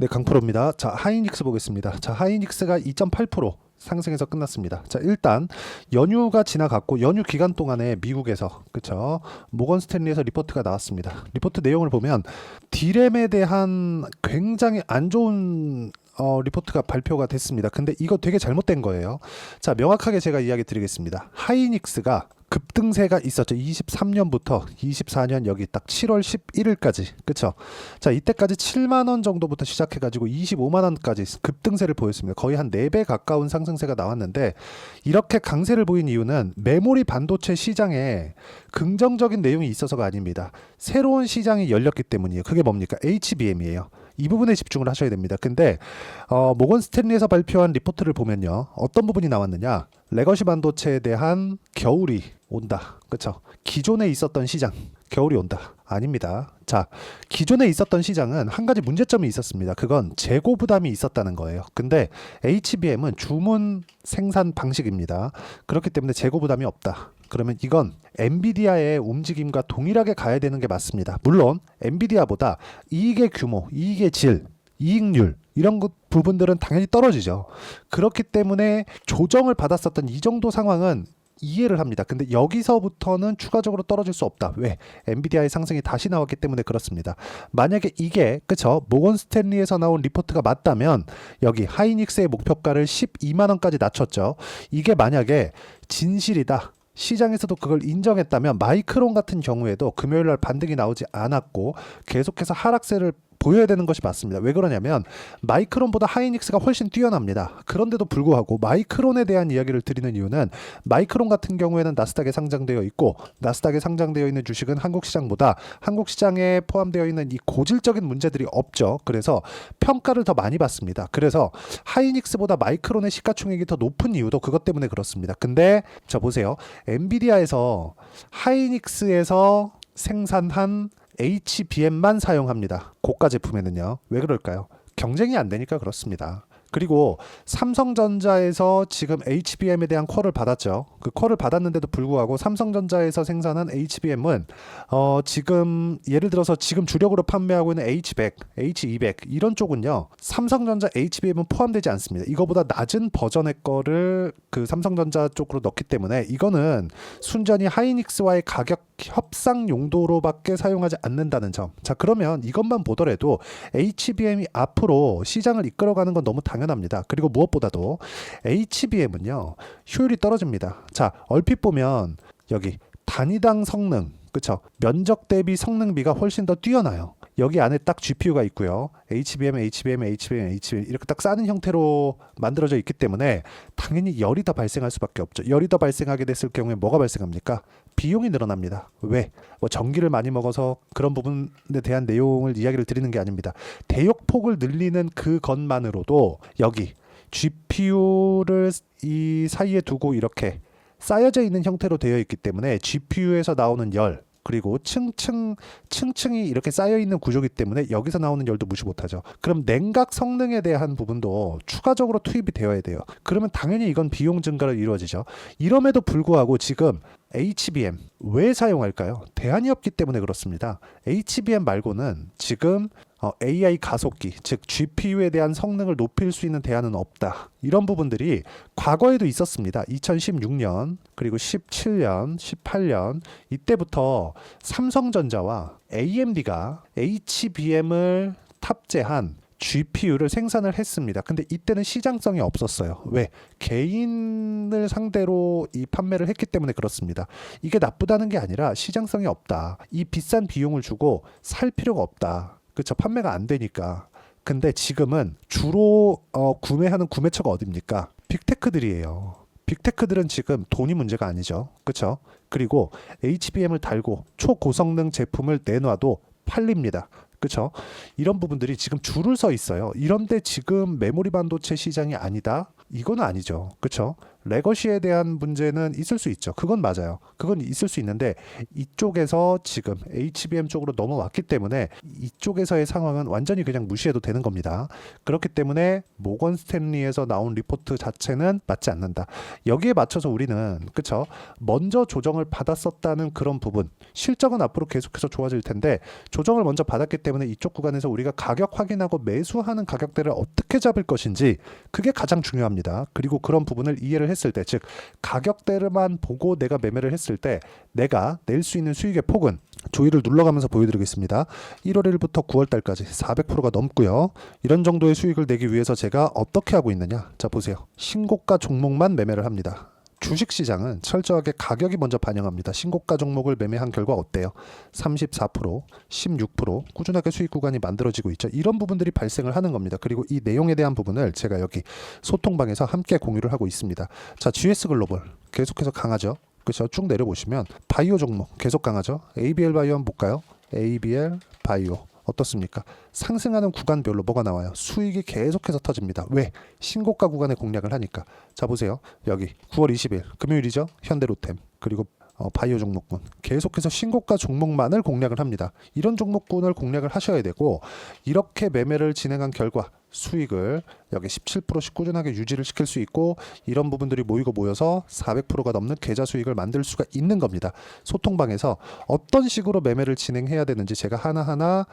네, 강프로입니다. 자, 하이닉스 보겠습니다. 자, 하이닉스가 2.8% 상승해서 끝났습니다. 자, 일단 연휴가 지나갔고 연휴 기간 동안에 미국에서 그쵸 모건 스탠리에서 리포트가 나왔습니다. 리포트 내용을 보면 디램에 대한 굉장히 안 좋은 리포트가 발표가 됐습니다. 근데 이거 되게 잘못된 거예요. 자, 명확하게 제가 이야기 드리겠습니다. 하이닉스가 급등세가 있었죠. 23년부터 24년 여기 딱 7월 11일까지. 그쵸? 자, 이때까지 7만 원 정도부터 시작해 가지고 25만 원까지 급등세를 보였습니다. 거의 한 4배 가까운 상승세가 나왔는데 이렇게 강세를 보인 이유는 메모리 반도체 시장에 긍정적인 내용이 있어서가 아닙니다. 새로운 시장이 열렸기 때문이에요. 그게 뭡니까? HBM이에요. 이 부분에 집중을 하셔야 됩니다. 근데 모건 스탠리에서 발표한 리포트를 보면요. 어떤 부분이 나왔느냐? 레거시 반도체에 대한 겨울이 온다. 그렇죠? 기존에 있었던 시장, 겨울이 온다. 아닙니다. 자, 기존에 있었던 시장은 한 가지 문제점이 있었습니다. 그건 재고 부담이 있었다는 거예요. 근데 HBM은 주문 생산 방식입니다. 그렇기 때문에 재고 부담이 없다. 그러면 이건 엔비디아의 움직임과 동일하게 가야 되는 게 맞습니다. 물론 엔비디아보다 이익의 규모, 이익의 질, 이익률 이런 부분들은 당연히 떨어지죠. 그렇기 때문에 조정을 받았었던 이 정도 상황은 이해를 합니다. 근데 여기서부터는 추가적으로 떨어질 수 없다. 왜? 엔비디아의 상승이 다시 나왔기 때문에 그렇습니다. 만약에 이게 그쵸? 모건 스탠리에서 나온 리포트가 맞다면 여기 하이닉스의 목표가를 12만 원까지 낮췄죠. 이게 만약에 진실이다. 시장에서도 그걸 인정했다면 마이크론 같은 경우에도 금요일날 반등이 나오지 않았고 계속해서 하락세를 보여야 되는 것이 맞습니다. 왜 그러냐면 마이크론보다 하이닉스가 훨씬 뛰어납니다. 그런데도 불구하고 마이크론에 대한 이야기를 드리는 이유는 마이크론 같은 경우에는 나스닥에 상장되어 있고 나스닥에 상장되어 있는 주식은 한국 시장보다 한국 시장에 포함되어 있는 이 고질적인 문제들이 없죠. 그래서 평가를 더 많이 받습니다. 그래서 하이닉스보다 마이크론의 시가총액이 더 높은 이유도 그것 때문에 그렇습니다. 근데 자 보세요. 엔비디아에서 하이닉스에서 생산한 HBM만 사용합니다. 고가 제품에는요. 왜 그럴까요? 경쟁이 안 되니까 그렇습니다. 그리고 삼성전자에서 지금 HBM에 대한 콜을 받았죠. 그 콜을 받았는데도 불구하고 삼성전자에서 생산한 HBM은 지금 예를 들어서 지금 주력으로 판매하고 있는 H100, H200 이런 쪽은요. 삼성전자 HBM은 포함되지 않습니다. 이거보다 낮은 버전의 거를 그 삼성전자 쪽으로 넣기 때문에 이거는 순전히 하이닉스와의 가격 협상 용도로밖에 사용하지 않는다는 점. 자, 그러면 이것만 보더라도 HBM이 앞으로 시장을 이끌어가는 건 너무 당연합니다. 그리고 무엇보다도 HBM은요 효율이 떨어집니다. 자, 얼핏 보면 여기 단위당 성능, 그쵸? 면적 대비 성능비가 훨씬 더 뛰어나요. 여기 안에 딱 GPU가 있고요. HBM 이렇게 딱 쌓는 형태로 만들어져 있기 때문에 당연히 열이 더 발생할 수밖에 없죠. 열이 더 발생하게 됐을 경우에 뭐가 발생합니까? 비용이 늘어납니다. 왜? 뭐 전기를 많이 먹어서 그런 부분에 대한 내용을 이야기를 드리는 게 아닙니다. 대역폭을 늘리는 그것만으로도 여기 GPU를 이 사이에 두고 이렇게 쌓여져 있는 형태로 되어 있기 때문에 GPU에서 나오는 열 그리고 층층이 이렇게 쌓여 있는 구조이기 때문에 여기서 나오는 열도 무시 못하죠. 그럼 냉각 성능에 대한 부분도 추가적으로 투입이 되어야 돼요. 그러면 당연히 이건 비용 증가로 이루어지죠. 이럼에도 불구하고 지금 HBM 왜 사용할까요? 대안이 없기 때문에 그렇습니다. HBM 말고는 지금 AI 가속기, 즉 GPU에 대한 성능을 높일 수 있는 대안은 없다. 이런 부분들이 과거에도 있었습니다. 2016년, 그리고 17년, 18년 이때부터 삼성전자와 AMD가 HBM을 탑재한 GPU를 생산을 했습니다. 근데 이때는 시장성이 없었어요. 왜? 개인을 상대로 이 판매를 했기 때문에 그렇습니다. 이게 나쁘다는 게 아니라 시장성이 없다. 이 비싼 비용을 주고 살 필요가 없다. 그렇죠? 판매가 안 되니까. 근데 지금은 주로 구매하는 구매처가 어딥니까? 빅테크들이에요. 빅테크들은 지금 돈이 문제가 아니죠. 그렇죠? 그리고 HBM을 달고 초고성능 제품을 내놔도 팔립니다. 그렇죠? 이런 부분들이 지금 줄을 서 있어요. 이런데 지금 메모리 반도체 시장이 아니다? 이건 아니죠. 그렇죠? 레거시에 대한 문제는 있을 수 있죠. 그건 맞아요. 그건 있을 수 있는데 이쪽에서 지금 HBM 쪽으로 넘어왔기 때문에 이쪽에서의 상황은 완전히 그냥 무시해도 되는 겁니다. 그렇기 때문에 모건 스탠리에서 나온 리포트 자체는 맞지 않는다. 여기에 맞춰서 우리는 그쵸? 먼저 조정을 받았었다는 그런 부분, 실적은 앞으로 계속해서 좋아질 텐데 조정을 먼저 받았기 때문에 이쪽 구간에서 우리가 가격 확인하고 매수하는 가격대를 어떻게 잡을 것인지 그게 가장 중요합니다. 그리고 그런 부분을 이해를 했을 때, 즉 가격대를만 보고 내가 매매를 했을 때 내가 낼 수 있는 수익의 폭은 조이를 눌러가면서 보여드리겠습니다. 1월 1일부터 9월 달까지 400%가 넘고요. 이런 정도의 수익을 내기 위해서 제가 어떻게 하고 있느냐? 자, 보세요. 신고가 종목만 매매를 합니다. 주식시장은 철저하게 가격이 먼저 반영합니다. 신고가 종목을 매매한 결과 어때요? 34%, 16% 꾸준하게 수익 구간이 만들어지고 있죠. 이런 부분들이 발생을 하는 겁니다. 그리고 이 내용에 대한 부분을 제가 여기 소통방에서 함께 공유를 하고 있습니다. 자, GS글로벌 계속해서 강하죠. 그렇죠. 쭉 내려보시면 바이오 종목 계속 강하죠. ABL 바이오 한번 볼까요? ABL 바이오 어떻습니까? 상승하는 구간별로 뭐가 나와요? 수익이 계속해서 터집니다. 왜? 신고가 구간에 공략을 하니까. 자, 보세요. 여기 9월 20일 금요일이죠. 현대로템 그리고 바이오 종목군 계속해서 신고가 종목만을 공략을 합니다. 이런 종목군을 공략을 하셔야 되고 이렇게 매매를 진행한 결과 수익을 여기 17%씩 꾸준하게 유지를 시킬 수 있고 이런 부분들이 모이고 모여서 400%가 넘는 계좌 수익을 만들 수가 있는 겁니다. 소통방에서 어떤 식으로 매매를 진행해야 되는지 제가 하나하나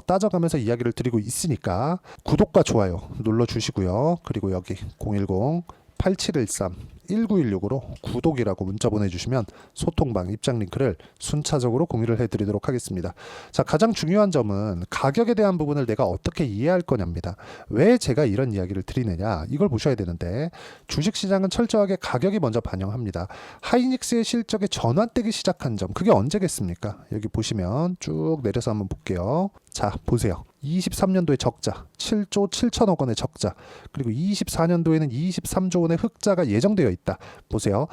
따져가면서 이야기를 드리고 있으니까 구독과 좋아요 눌러주시고요. 그리고 여기 010-8713-1916으로 구독이라고 문자 보내주시면 소통방 입장 링크를 순차적으로 공유를 해드리도록 하겠습니다. 자, 가장 중요한 점은 가격에 대한 부분을 내가 어떻게 이해할 거냐입니다. 왜 제가 이런 이야기를 드리느냐 이걸 보셔야 되는데 주식시장은 철저하게 가격이 먼저 반영합니다. 하이닉스의 실적이 전환되기 시작한 점 그게 언제겠습니까? 여기 보시면 쭉 내려서 한번 볼게요. 자, 보세요. 23년도에 적자 7조 7천억 원의 적자 그리고 24년도에는 23조 원의 흑자가 예정되어 있다. 보세요.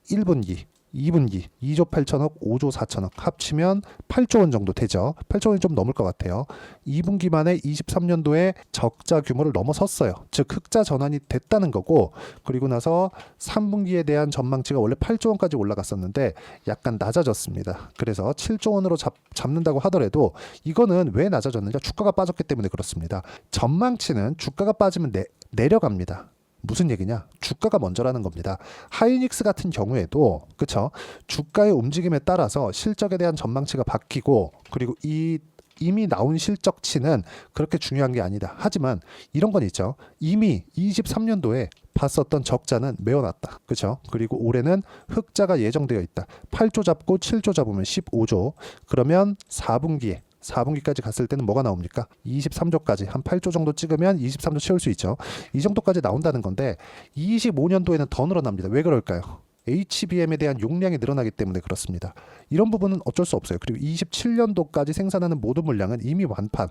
1분기 2분기 2조 8천억 5조 4천억 합치면 8조 원 정도 되죠. 8조 원이 좀 넘을 것 같아요. 2분기 만에 23년도에 적자 규모를 넘어섰어요. 즉 흑자 전환이 됐다는 거고 그리고 나서 3분기에 대한 전망치가 원래 8조 원까지 올라갔었는데 약간 낮아졌습니다. 그래서 7조 원으로 잡는다고 하더라도 이거는 왜 낮아졌느냐? 주가가 빠졌기 때문에 그렇습니다. 전망치는 주가가 빠지면 내려갑니다. 무슨 얘기냐? 주가가 먼저라는 겁니다. 하이닉스 같은 경우에도 그쵸? 주가의 움직임에 따라서 실적에 대한 전망치가 바뀌고 그리고 이미 나온 실적치는 그렇게 중요한 게 아니다. 하지만 이런 건 있죠. 이미 23년도에 봤었던 적자는 메워놨다. 그렇죠? 그리고 올해는 흑자가 예정되어 있다. 8조 잡고 7조 잡으면 15조. 그러면 4분기까지 갔을 때는 뭐가 나옵니까? 23조까지 한 8조 정도 찍으면 23조 채울 수 있죠. 이 정도까지 나온다는 건데 25년도에는 더 늘어납니다. 왜 그럴까요? HBM에 대한 용량이 늘어나기 때문에 그렇습니다. 이런 부분은 어쩔 수 없어요. 그리고 27년도까지 생산하는 모든 물량은 이미 완판.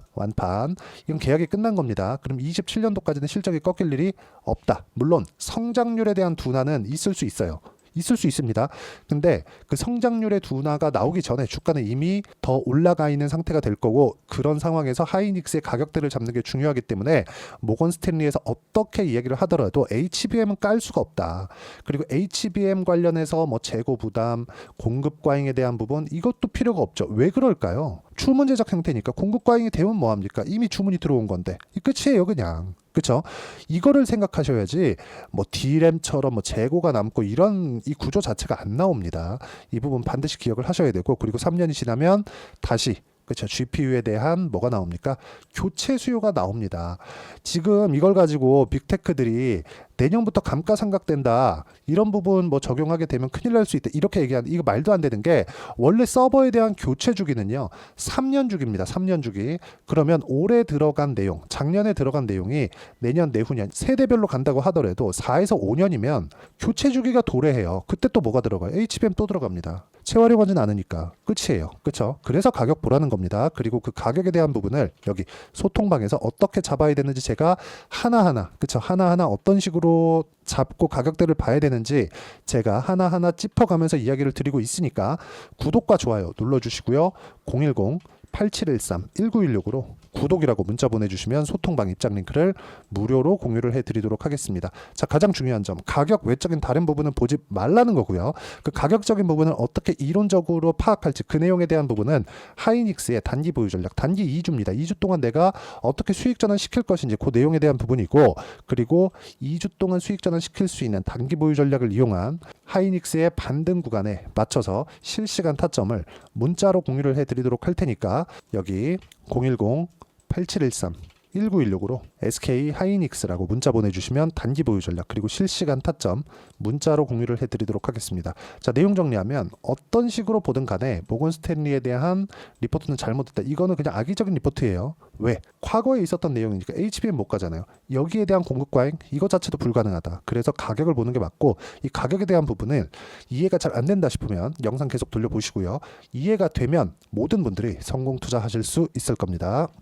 이건 계약이 끝난 겁니다. 그럼 27년도까지는 실적이 꺾일 일이 없다. 물론 성장률에 대한 둔화는 있을 수 있어요. 있을 수 있습니다. 근데 그 성장률의 둔화가 나오기 전에 주가는 이미 더 올라가 있는 상태가 될 거고 그런 상황에서 하이닉스의 가격대를 잡는 게 중요하기 때문에 모건 스탠리에서 어떻게 이야기를 하더라도 HBM은 깔 수가 없다. 그리고 HBM 관련해서 뭐 재고 부담, 공급 과잉에 대한 부분 이것도 필요가 없죠. 왜 그럴까요? 주문 제작 형태니까 공급 과잉이 되면 뭐합니까? 이미 주문이 들어온 건데 이 끝이에요 그냥. 그렇죠? 이거를 생각하셔야지 뭐 D램처럼 뭐 재고가 남고 이런 이 구조 자체가 안 나옵니다. 이 부분 반드시 기억을 하셔야 되고 그리고 3년이 지나면 다시 그렇죠. GPU에 대한 뭐가 나옵니까? 교체 수요가 나옵니다. 지금 이걸 가지고 빅테크들이 내년부터 감가상각된다. 이런 부분 뭐 적용하게 되면 큰일 날 수 있다. 이렇게 얘기하는 이거 말도 안 되는 게 원래 서버에 대한 교체 주기는요. 3년 주기입니다. 3년 주기. 그러면 올해 들어간 내용, 작년에 들어간 내용이 내년, 내후년 세대별로 간다고 하더라도 4에서 5년이면 교체 주기가 도래해요. 그때 또 뭐가 들어가요? HBM 또 들어갑니다. 재활용하진 않으니까 끝이에요. 그렇죠? 그래서 가격 보라는 겁니다. 그리고 그 가격에 대한 부분을 여기 소통방에서 어떻게 잡아야 되는지 제가 하나하나 그렇죠? 하나하나 어떤 식으로 잡고 가격대를 봐야 되는지 제가 하나하나 짚어가면서 이야기를 드리고 있으니까 구독과 좋아요 눌러주시고요. 010-8713-1916으로 구독이라고 문자 보내주시면 소통방 입장 링크를 무료로 공유를 해드리도록 하겠습니다. 자, 가장 중요한 점, 가격 외적인 다른 부분은 보지 말라는 거고요. 그 가격적인 부분을 어떻게 이론적으로 파악할지 그 내용에 대한 부분은 하이닉스의 단기 보유 전략, 단기 2주입니다. 2주 동안 내가 어떻게 수익 전환 시킬 것인지 그 내용에 대한 부분이고, 그리고 2주 동안 수익 전환 시킬 수 있는 단기 보유 전략을 이용한 하이닉스의 반등 구간에 맞춰서 실시간 타점을 문자로 공유를 해드리도록 할 테니까 여기 010-8713-1916으로 SK 하이닉스라고 문자 보내주시면 단기 보유 전략 그리고 실시간 타점 문자로 공유를 해드리도록 하겠습니다. 자, 내용 정리하면 어떤 식으로 보든 간에 모건 스탠리에 대한 리포트는 잘못됐다. 이거는 그냥 악의적인 리포트예요. 왜? 과거에 있었던 내용이니까 HBM 못 가잖아요. 여기에 대한 공급 과잉 이거 자체도 불가능하다. 그래서 가격을 보는 게 맞고, 이 가격에 대한 부분은 이해가 잘 안 된다 싶으면 영상 계속 돌려보시고요. 이해가 되면 모든 분들이 성공 투자하실 수 있을 겁니다.